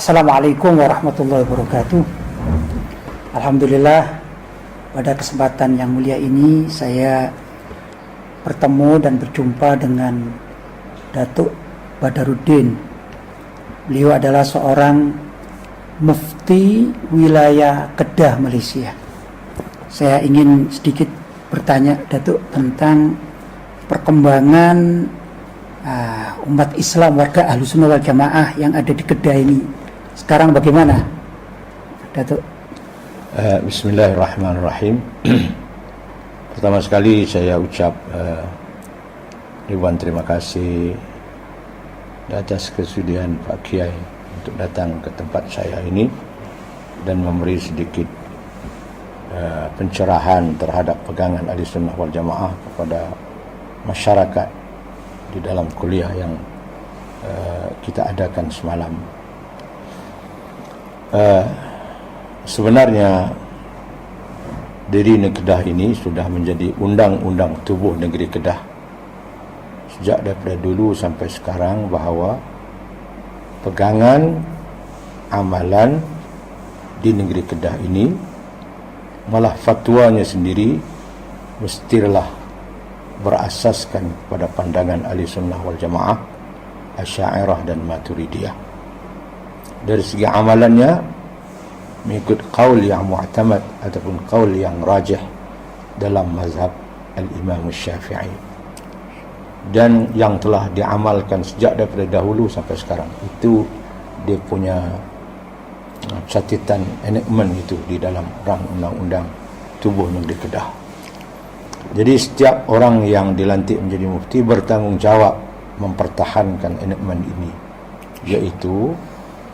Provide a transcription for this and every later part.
Assalamualaikum warahmatullahi wabarakatuh. Alhamdulillah, pada kesempatan yang mulia ini saya bertemu dan berjumpa dengan Datuk Badaruddin. Beliau adalah seorang mufti wilayah Kedah, Malaysia. Saya ingin sedikit bertanya Datuk tentang perkembangan umat Islam warga Ahlussunnah wal Jamaah yang ada di Kedah ini. Sekarang bagaimana, Datuk? Bismillahirrahmanirrahim. Pertama sekali saya ucap ribuan terima kasih atas kesudian Pak Kiai untuk datang ke tempat saya ini dan memberi sedikit pencerahan terhadap pegangan Ahlussunnah wal Jamaah kepada masyarakat di dalam kuliah yang kita adakan semalam. Sebenarnya diri negeri Kedah ini sudah menjadi undang-undang tubuh negeri Kedah sejak daripada dulu sampai sekarang, bahawa pegangan amalan di negeri Kedah ini, malah fatwanya sendiri mestilah berasaskan pada pandangan Ahlussunnah wal Jamaah, Asy'ariyah dan Maturidiyah. Dari segi amalannya mengikut qaul yang mu'tamad ataupun qaul yang rajih dalam mazhab al-Imam Syafi'i, dan yang telah diamalkan sejak daripada dahulu sampai sekarang. Itu dia punya catatan enactment itu di dalam rang undang-undang tubuh negeri Kedah. Jadi setiap orang yang dilantik menjadi mufti bertanggungjawab mempertahankan enactment ini, iaitu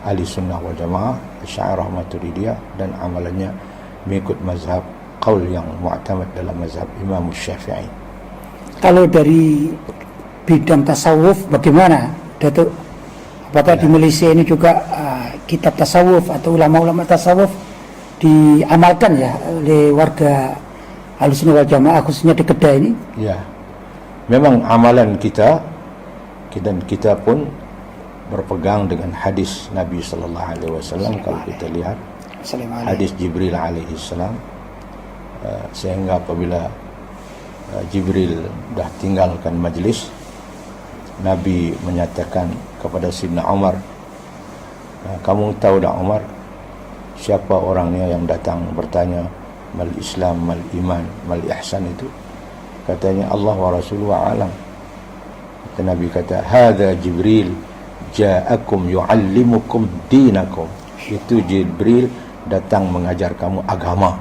Ahlussunnah wal Jamaah, Asy'ariyah, Maturidiyah, dan amalannya mengikut mazhab qaul yang mu'tamad dalam mazhab Imam Syafi'i. Kalau dari bidang tasawuf bagaimana, Datuk? Apakah di Malaysia ini juga kitab tasawuf atau ulama-ulama tasawuf diamalkan ya oleh warga Ahlussunnah wal Jamaah khususnya di Kedah ini? Ya, memang amalan kita dan kita pun berpegang dengan hadis Nabi sallallahu alaihi wasallam. Kalau kita lihat hadis Jibril alaihi salam, sehingga apabila Jibril dah tinggalkan majlis, Nabi menyatakan kepada Sayyidina Umar, kamu tahu tak Umar, siapa orangnya yang datang bertanya mal Islam, mal iman, mal ihsan itu? Katanya Allah wa Rasuluhu a'lam. Kata Nabi, kata hadza Jibril ja'akum yu'allimukum dinakum. Itu Jibril datang mengajar kamu agama.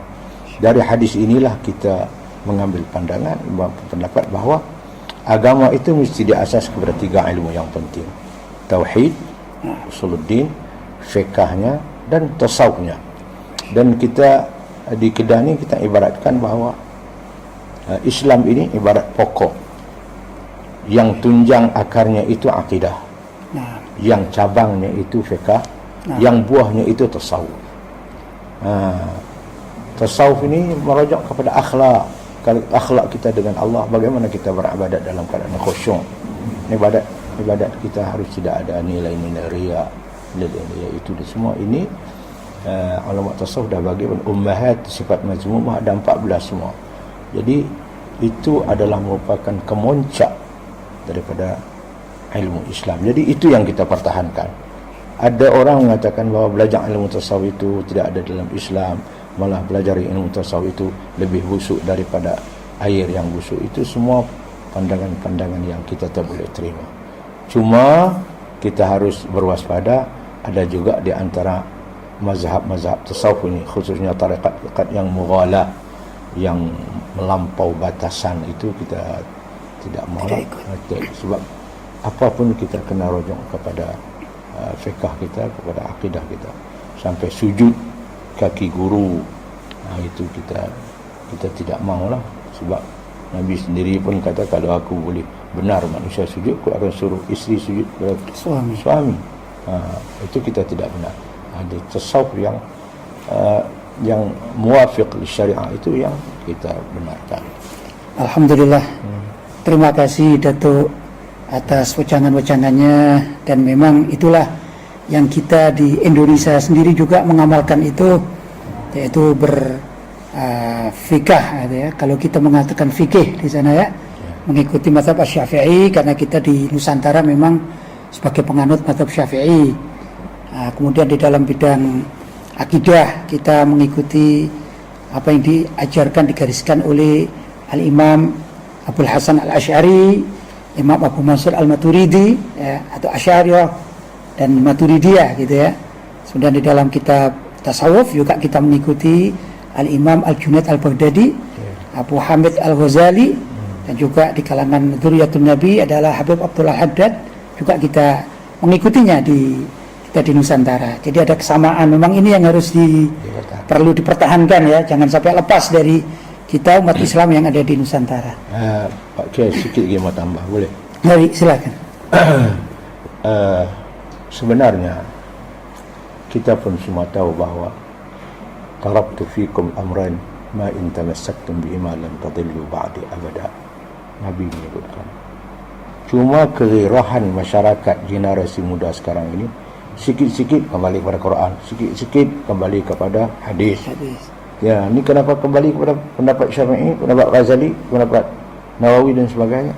Dari hadis inilah kita mengambil pandangan, pendapat bahawa agama itu mesti diasas kepada tiga ilmu yang penting: tauhid, usuluddin, fiqahnya, dan tasawufnya. Dan kita di Kedah ni kita ibaratkan bahawa Islam ini ibarat pokok yang tunjang akarnya itu akidah, yang cabangnya itu fiqah, yang buahnya itu tasawuf. Tasawuf ini merujuk kepada akhlak. Kalau akhlak kita dengan Allah, bagaimana kita beribadat dalam keadaan khusyuk. Ibadat kita harus tidak ada nilai-nilai riya, nilai-nilai itu dan semua ini ulama tasawuf dah bagi ummahat sifat mazmumah ada 14 semua. Jadi itu adalah merupakan kemuncak daripada ilmu Islam. Jadi itu yang kita pertahankan. Ada orang mengatakan bahawa belajar ilmu tasawuf itu tidak ada dalam Islam, malah belajar ilmu tasawuf itu lebih busuk daripada air yang busuk. Itu semua pandangan-pandangan yang kita tak boleh terima. Cuma kita harus berwaspada. Ada juga di antara mazhab-mazhab tasawuf ini, khususnya tarekat yang mughalah, yang melampau batasan, itu kita tidak mahu. Sebab apapun kita kena rujuk kepada fiqh kita, kepada akidah kita, sampai sujud kaki guru. Itu kita tidak maulah. Sebab Nabi sendiri pun kata, kalau aku boleh benar manusia sujud, aku akan suruh isteri sujud kepada suami. Itu kita tidak benar. Ada tasawuf yang muafiq li syariah, itu yang kita benarkan. Alhamdulillah. Terima kasih Datuk atas wejangan-wejangannya, dan memang itulah yang kita di Indonesia sendiri juga mengamalkan itu, yaitu fikah gitu ya. Kalau kita mengatakan fikih di sana ya, mengikuti mazhab Syafi'i, karena kita di Nusantara memang sebagai penganut mazhab Syafi'i. Kemudian di dalam bidang akidah kita mengikuti apa yang diajarkan, digariskan oleh Al-Imam Abul Hasan Al-Asy'ari, Imam Abu Mansur Al-Maturidi ya, atau Asy'ariyah dan Maturidiyah gitu ya. Kemudian di dalam kitab tasawuf juga kita mengikuti Al-Imam Al-Junaid Al-Baghdadi, Abu Hamid Al-Ghazali, dan juga di kalangan Dzurriyyatun Nabi adalah Habib Abdullah Haddad, juga kita mengikutinya kita di Nusantara. Jadi ada kesamaan. Memang ini yang harus perlu dipertahankan ya, jangan sampai lepas dari kita umat Islam yang ada di Nusantara. Pak Kiai, sikit lagi mau tambah, boleh? Mari, silakan. Sebenarnya kita pun semua tahu bahawa taraktu fikum amran ma in tamassaktum bihima lan tadillu ba'di abada. Nabi menyebutkan. Cuma keghirahan masyarakat generasi muda sekarang ini, sikit-sikit kembali kepada Quran, sikit-sikit kembali kepada hadis. Ya, ini kenapa kembali kepada pendapat Syafi'i, pendapat Ghazali, pendapat Nawawi dan sebagainya.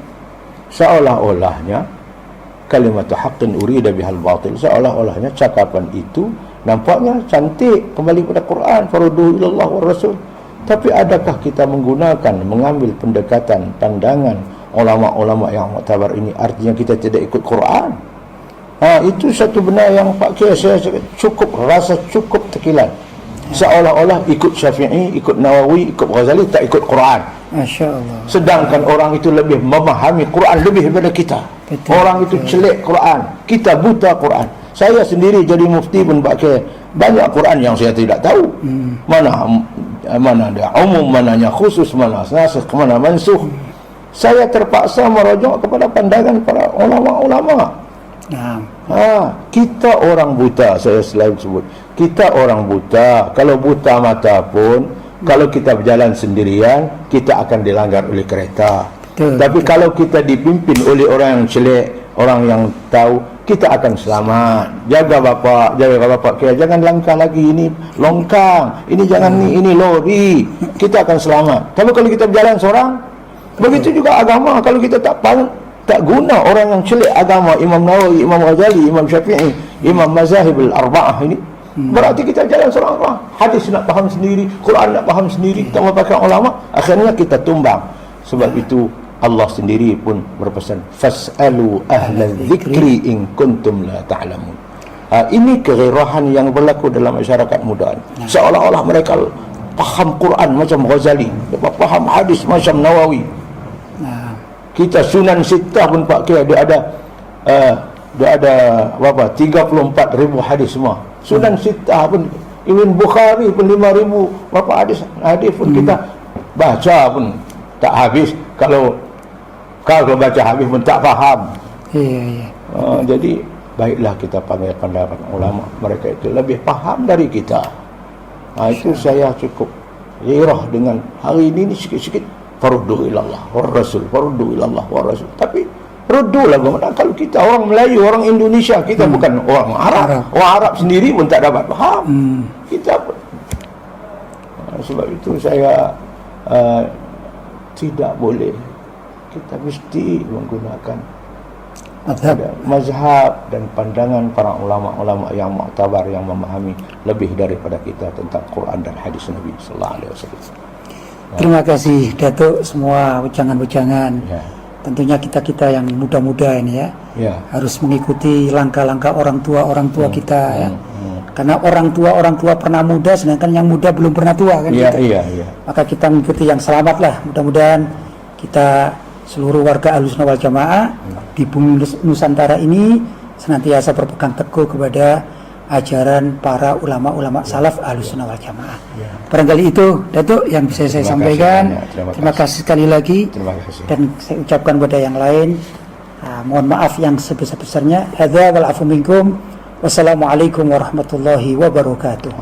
Seolah-olahnya kalimat haqqin urida bihal batil, seolah-olahnya cakapan itu nampaknya cantik, kembali pada Quran, farudhu ilallah wa rasul. Tapi adakah kita mengambil pendekatan, pandangan ulama-ulama yang muktabar ini, artinya kita tidak ikut Quran? Itu satu benda yang Pak Kiai saya rasa cukup tekilan. Seolah-olah ikut Syafi'i, ikut Nawawi, ikut Ghazali, tak ikut Quran. Masya Allah. Sedangkan orang itu lebih memahami Quran lebih daripada kita. Betul, orang itu celik Quran, kita buta Quran. Saya sendiri jadi mufti pun pakai banyak Quran yang saya tidak tahu. Mana dia umum, mananya khusus, mana nasikh, mana mansukh. Saya terpaksa merujuk kepada pandangan para ulama-ulama. Kita orang buta, saya selalu sebut, kita orang buta. Kalau buta mata pun, kalau kita berjalan sendirian, kita akan dilanggar oleh kereta. Tapi kalau kita dipimpin oleh orang yang celik, orang yang tahu, kita akan selamat. Jaga bapak jangan langkah lagi, ini longkang, ini jangan ini lori, kita akan selamat. Tapi kalau kita berjalan seorang, begitu juga agama. Kalau kita tak guna orang yang celik agama, Imam Nawawi, Imam Ghazali, Imam Syafi'i, Imam Mazahib al-Arba'ah ini, berarti kita jalan seorang orang. Hadis nak faham sendiri, Quran nak faham sendiri, kita pakai ulama, akhirnya kita tumbang. Sebab itu Allah sendiri pun berpesan, fas'alu ahla dzikri in kuntum la ta'lamun. Ini keghirahan yang berlaku dalam masyarakat muda. Seolah-olah mereka faham Quran macam Ghazali, faham hadis macam Nawawi. Kita Sunan Sittah pun Pak Kiai, dia ada berapa? 34,000 hadis semua. Sunan Sittah pun, Ibn Bukhari pun 5,000 berapa hadis pun kita baca pun tak habis. Kalau baca habis pun tak faham. Jadi baiklah kita panggil pendapat ulama, mereka itu lebih faham dari kita. Itu saya cukup irah dengan hari ini sikit-sikit. Farudhu ilallah wa rasul, farudhu ilallah wa rasul. Tapi ruddulah kalau kita orang Melayu, orang Indonesia, kita bukan orang Arab. Orang Arab sendiri pun tak dapat faham. Kita pun. Sebab itu saya tidak boleh, kita mesti menggunakan mazhab dan pandangan para ulama-ulama yang muktabar, yang memahami lebih daripada kita tentang Quran dan hadis Nabi sallallahu alaihi wasallam. Terima kasih Datuk, semua ujangan-ujangan. Tentunya kita yang muda-muda ini ya, harus mengikuti langkah-langkah orang tua kita ya. Karena orang tua pernah muda, sedangkan yang muda belum pernah tua kan. Maka kita mengikuti yang selamat lah. Mudah-mudahan kita seluruh warga Ahlussunnah wal Jamaah di bumi Nusantara ini senantiasa berpegang teguh kepada ajaran para ulama-ulama salaf Ahlussunnah wal Jamaah. Barangkali itu Datuk yang bisa saya sampaikan. Terima kasih sekali lagi. Dan saya ucapkan kepada yang lain, mohon maaf yang sebesar-besarnya. Hadza wal afu minkum. Wassalamualaikum warahmatullahi wabarakatuh.